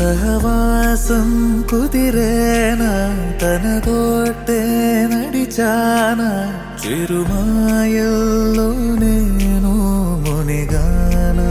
సహవాసం కుదిరేనా తనతోటే నడిచానా చిరుమాయల్లో నేను మునిగానా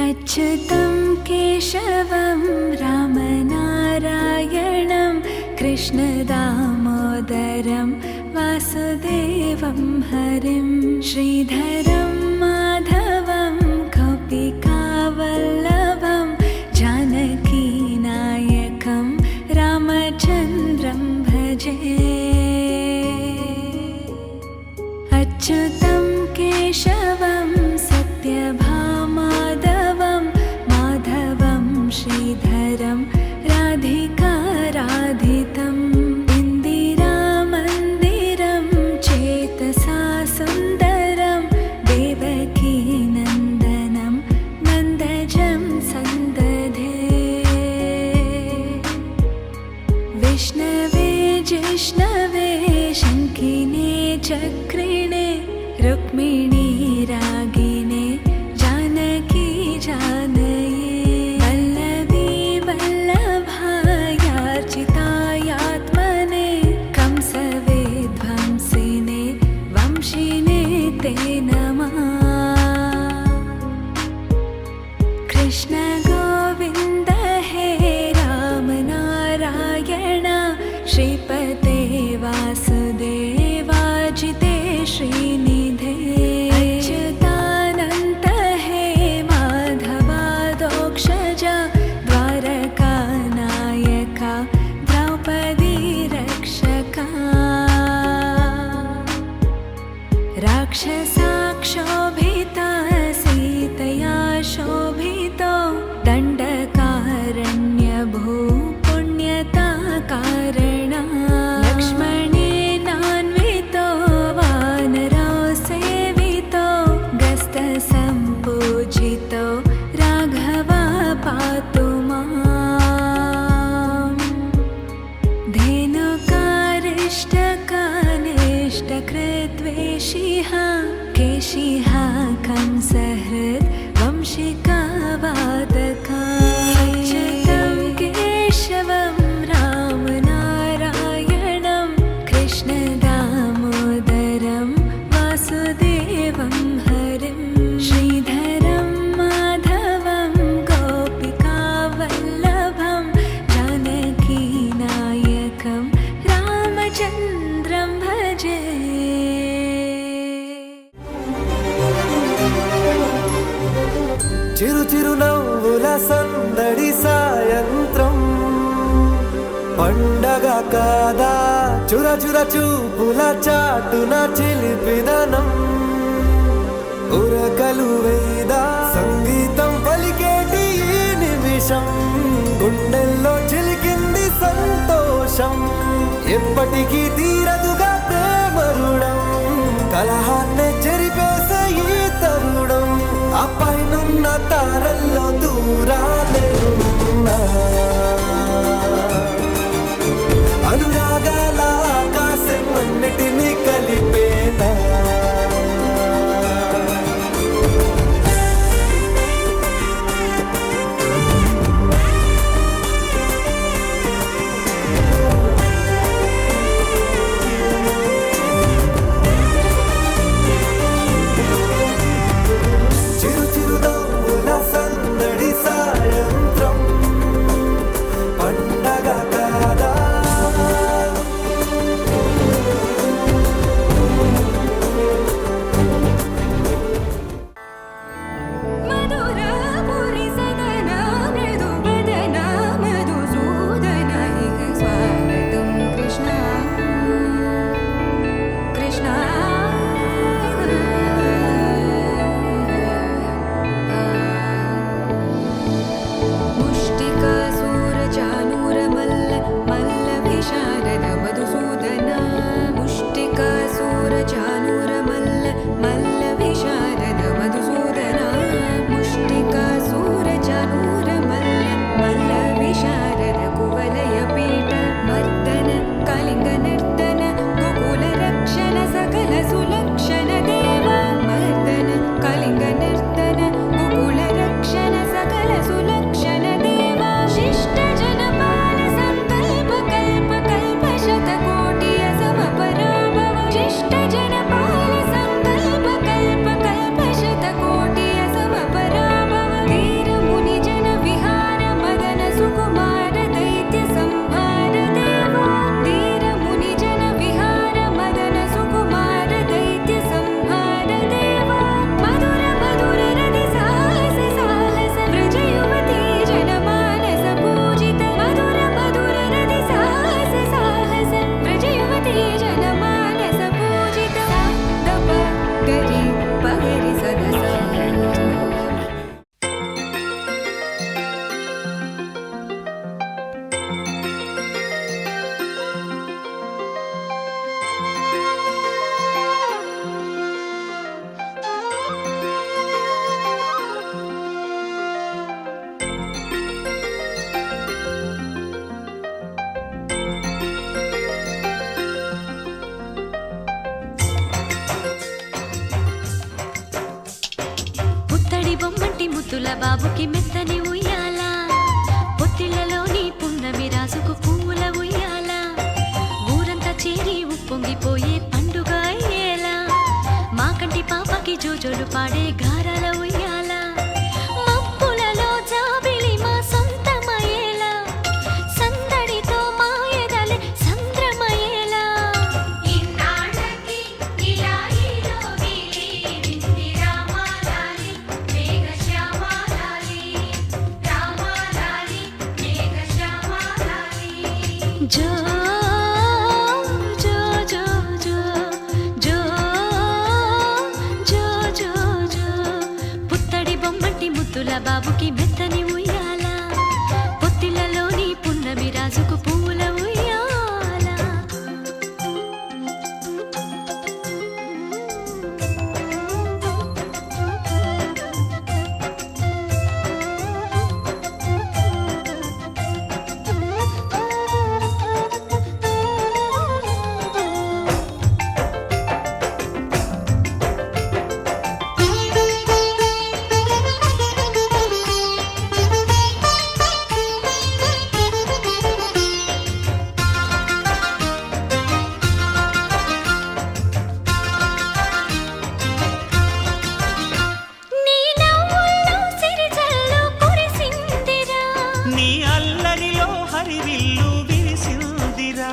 अच्युतं केशवं रामनारायणं कृष्णदामोदरं वासुदेवं हरिं श्रीधरं माधवं गोपिकावल्लभं जानकीनायकं रामचन्द्रं भजे अच्युतं केशवं सत्यभामाधवं माधवं श्रीधरं राधिकाराधितम् इन्दिरामन्दिरं चेतसा सुन्दरं देवकीनन्दनं नन्दजं सन्दधे विष्णवे जिष्णवे शङ्किने चक्रिणे रुक्मिणी रागिणे जानकी जानये वल्लभी वल्लभायार्चितायात्मने कंसवेध्वंसिने वंशिने ते नमः कृष्ण गोविन्द हे राम नारायण श्रीपते वासुदेवाजिते श्रीनिधे अच्युतानन्त हे माधवादोक्षज द्वारकानायका द्रौपदी रक्षका राक्षसाक्षोभिता सीतया शोभितो दण्डकारण्यभू पुण्यता कारणा लक्ष्मणेनान्वितो वानरो सेवितो गस्तसम्पूजितो राघवा पातु माम् धेनुकारिष्टकानिष्टकृद्वेषिः केशिः कंसहृद् वंशिका वादका अच्युतं केशवं रामनारायणं कृष्णदामोदरं वासुदेवं हरिं श्रीधरं माधवं गोपिकावल्लभं जानकीनायकं रामचन्द्रं भजे చిరు చిరు నవ్వుల సందడి సాయంత్రం పండగ కాదా చుర చుర చూపుల చాటున చిలిపిదనం ఉరకలు వేదా సంగీతం పలికేటి ఈ నిమిషం గుండెల్లో చిలికింది సంతోషం ఎప్పటికీ తీరదుగా ప్రేమ రుణం కలహాన్నే చెరిపేసే ఈ తరుణం ఆ పైనున్న తారల్లో దూరాలే ఉన్నా అనురాగాల ఆకాశం అన్నిటినీ కలిపేనా బొమ్మంటి ముద్దుల బాబుకి మెత్తని ఉయ్యాల పొత్తిళ్లలోని పున్నమి రాసుకు పువ్వుల ఉయ్యాల ఊరంతా చేరి ఉప్పొంగిపోయే పండుగ అయ్యేలా మా కంటి పాపకి జోజోలు పాడే గారాల ఉయ్యాల మబ్బులలో జాబిలి మా సొంతమయ్యేలా సందడితో మా ఎదలే సంద్రమయ్యేలా ఇన్నాళ్ళకి ఇలా ఈలోగిలి వింది రామాలాలి మేఘశ్యామాలాలి రామాలాలి మేఘశ్యామాలాలి జో జో జో జో జో జో జో జో పుత్తడి బొమ్మంటి ముద్దుల బాబుకి మెత్తని ఉయ్యాల పొత్తిళ్లలోని పున్నమి రాజుకు పువ్వుల ఉయ్యాల నీ నవ్వుల్లో సిరిజల్లు కురిసిందిరా నీ అల్లరిలో హరివిల్లు విరిసిందిరా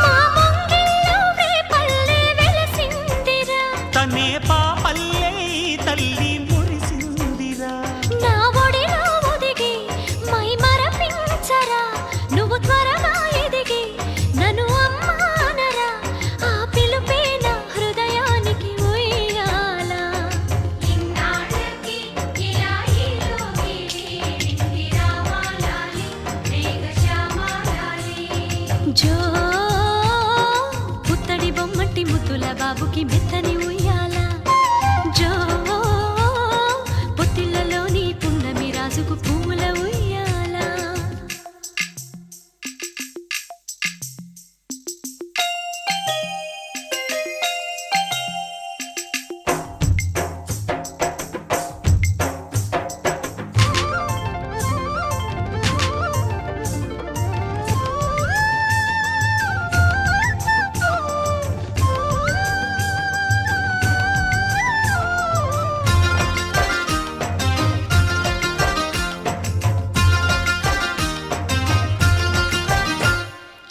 మా ముంగిల్లో రేపల్లె వెలసిందిరా తనే పాపల్లే ఈ తల్లి మురిసిందిరా నా ఒడిలో ఒదిగి మై మరపించరా నువ్వు త్వరగా ఎదిగి నన్ను అమ్మానరా ఆ పిలుపే నా హృదయానికి ఉయ్యాల ఇన్నాళ్ళకి ఇలా ఈలోగిలి వింది రామాలాలి మేఘశ్యామాలాలి జో పుత్తడి బొమ్మటి ముద్దుల బాబుకి మెత్తని ఉయ్యాల జో పొత్తిళ్లలోని పున్నమి రాజుకు పువ్వుల ఉయ్యాల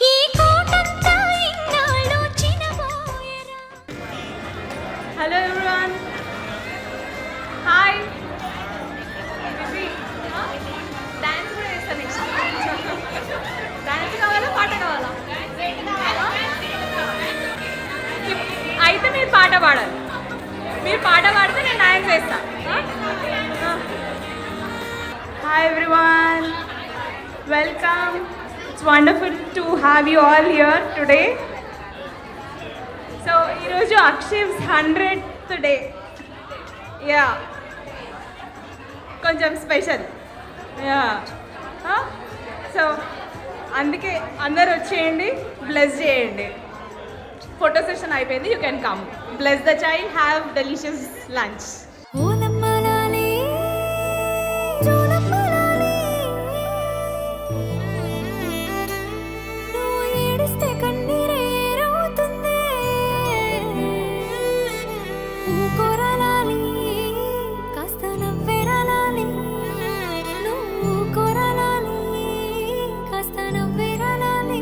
ఈ కోటంతా ఇన్నాళ్ళు చినబోయెరా హలో ఎవ్రీవన్ హాయ్ డాన్స్ కూడా చేస్తాను నెక్స్ట్ డాన్స్ కావాలా పాట కావాలా అయితే మీరు పాట పాడాలి మీరు పాట పాడితే నేను డాన్స్ చేస్తాను hi everyone welcome it's wonderful to have you all here today so ఈరోజు అక్షయ్స్ 100th డే యా కొంచెం స్పెషల్ యా సో అందుకే అందరు వచ్చేయండి బ్లెస్ చేయండి ఫోటో సెషన్ అయిపోయింది you can come bless the child have delicious lunch ఓలమ్మలాలి జోలమ్మలాలి నువ్వు ఏడిస్తే కన్నీరేరవుతుంది ఊకొరలాలి కాస్త నవ్వెరలాలి నువ్వు కొరలాలి కాస్త నవ్వెరలాలి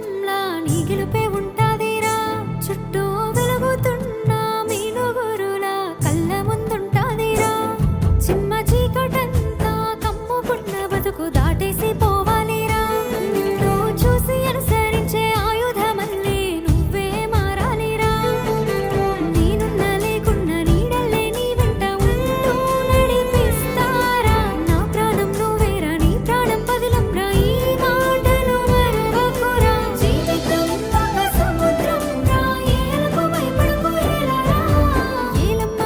దీపంలా నీ గెలుపే ఉంటాదిరా చుట్టూ వెలుగుతున్న మీనుగురులా కళ్ళ ముందుంటాదిరా చిమ్మ చీకటంతా కమ్ముకున్న బతుకు దాటేసి పోవాలిరా నువ్వు చూసి అనుసరించే ఆయుధమల్లే నువ్వే మారాలిరా నేనున్న లేకున్న నీడల్లే నీ వెంట ఉంటూ నడిపిస్తారా నా ప్రాణం నువ్వేరా నీ ప్రాణం పదిలంరా ఈ మాటలు మరువకురా జీవితం ఒక సముద్రం రా ఏలకు భయపడకు ఏలరా ఏలమ్మ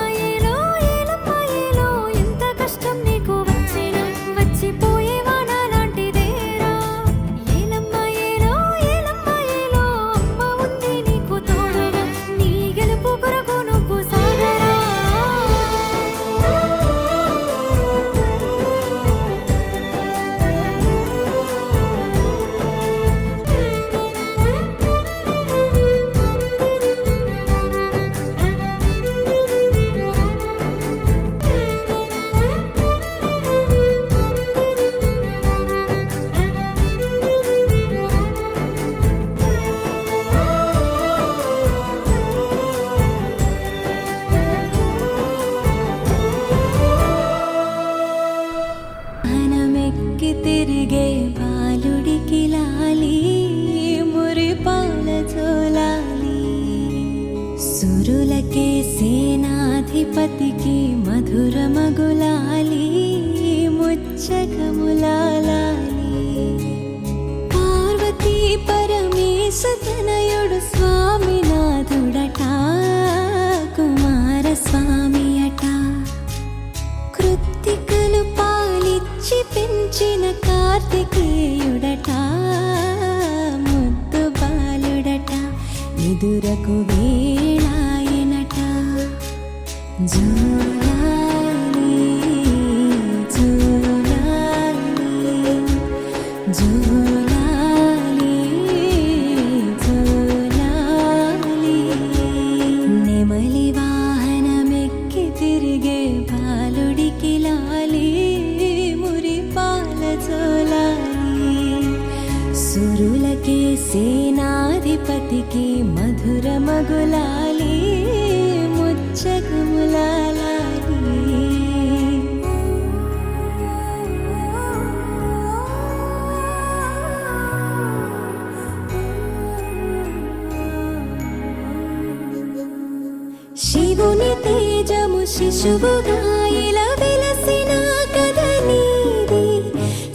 ఏలో ఎంత కష్టం నీకు వచ్చినా వచ్చిపోయే వాన లాంటిదేరా ఏలమ్మ ఏలో అమ్మ ఉంది నీకు తోడుగా నీ గెలుపు కొరకు నువ్వు సాగరా మనమెక్కి తిరిగే బాలుడికి లాలి మురిపాల జోలాలి సురులకే సేనాధిపతికి మధుర మగులాలి ముచ్చకములాలి పార్వతీ పరమేశ తనయుడు స్వామినాథుడట కుమార స్వామి అట కృత్తికలు పాలిచ్చి పెంచిన కార్తికేయుడట ముద్దు బాలుడట ఎదురకు వేళాయనట జోలాలి జోలాలి జోలాలి జోలాలి నెమలి వాహనమెక్కి తిరిగే బాలుడికి లాలి మురిపాల జోలాలి సురులకే సేనాధిపతికి మధుర మగులాలి ముచ్చకములాలి శివుని తేజము శిశువుగా ఇలా వెలసిన కథ నీది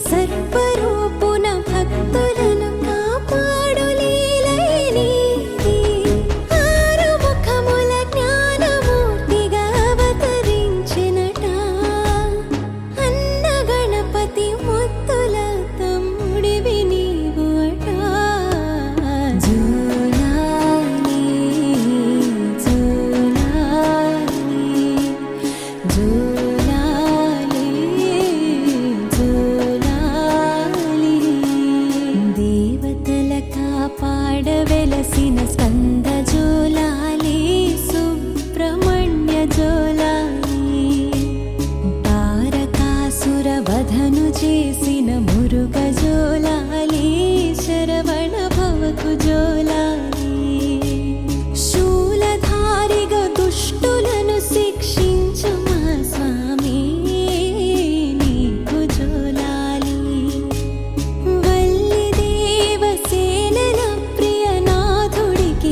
సర్వరూపున భక్తులను కాపాడు లీలై నీది ఆరు ముఖముల జ్ఞానమూర్తిగా అవతరించినట అన్న గణపతి ముత్తుల తమ్ముడివి నీవు అట జోలాలి జోలాలి జోలాలి దేవతల కాపాడవెలసిన స్కంద జోలాలి సుబ్రహ్మణ్య జోలాలి తారకాసుర వధను చేసిన మురుగ జోలాలి శరవణ భవకు జోలాలి శూలధారిగా దుష్టులను శిక్షించు మా స్వామి నీకు జోలాలి వల్లి దేవసేనల ప్రియనాథుడికి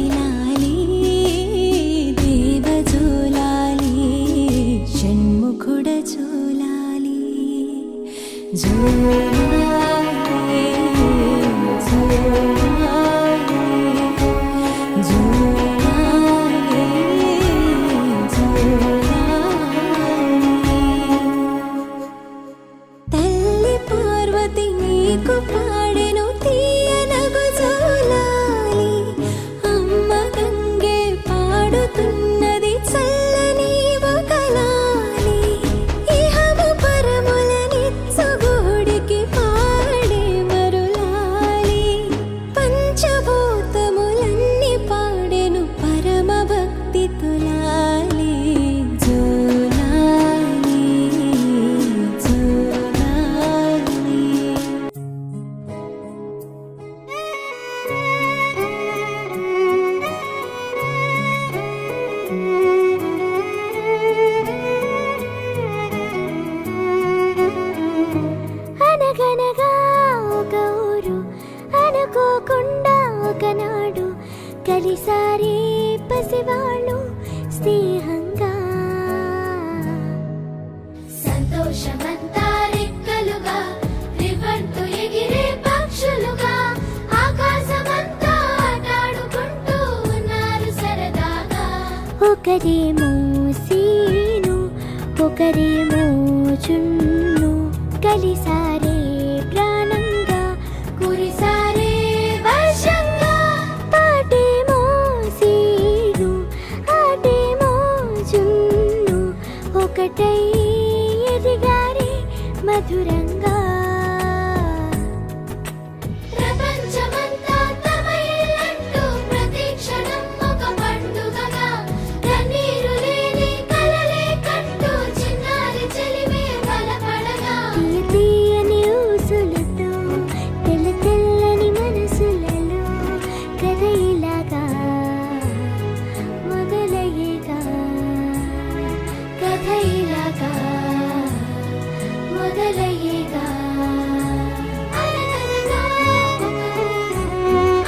కలిసారే పసివాళ్ళు స్నేహంగా సంతోషమంతా రెక్కలుగా రివ్వంటూ ఎగిరే పక్షులుగా ఆకాశమంతా ఆటాడుకుంటూ ఉన్నారు సరదాగా ఒకరేమో సీను ఒకరేమో చున్ను కలిసారే ప్రాణంగా కురిసారే వర్షంగా పాటేమో సీను ఆటేమో చున్ను ఒకటై ఎదిగారే మధురంగా ప్రపంచమంతా తమ ఇల్లంటూ ప్రతి క్షణం ఒక పండుగగా కన్నీరు లేని కలలే కంటూ చిన్నారి చెలిమే బలపడగా తీయని ఊసులతో తెల్ల తెల్లని మనసులలో కథ ఇలాగా మొదలయ్యేగా కథ ఇలాగా మొదలయ్యేగా అనగనగా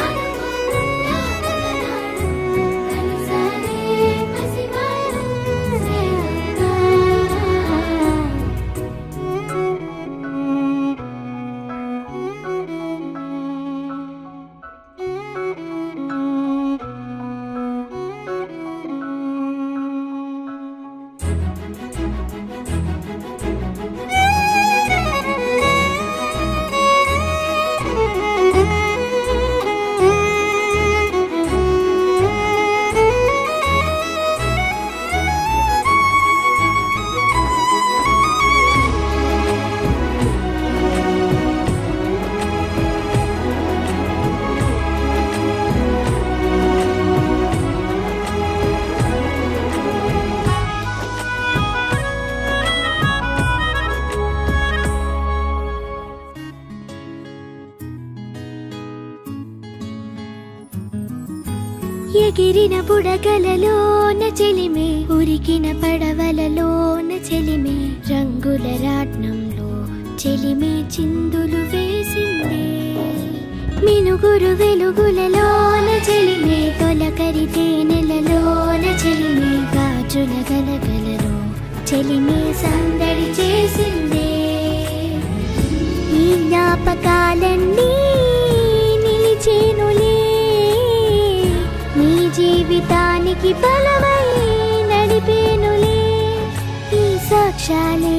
అనుకోకుండా ఒకనాడు కలిసారే పసివాళ్ళు స్నేహంగా ఎగిరిన బుడగలలోన చెలిమే ఉరికిన పడవలలోన చెలిమే రంగుల రాట్నంలో చెలిమే చిందులు వేసిందే మినుగురు వెలుగులలోన చెలిమే తొలకరి తేనెలలోన చెలిమే గాజుల గలగలలో చెలిమే సందడి చేసిందే ఈ జ్ఞాపకాలన్నీ నిలిచేనులే నీ జీవితానికి బలమై నడిపేనులే ఈ సాక్ష్యాలే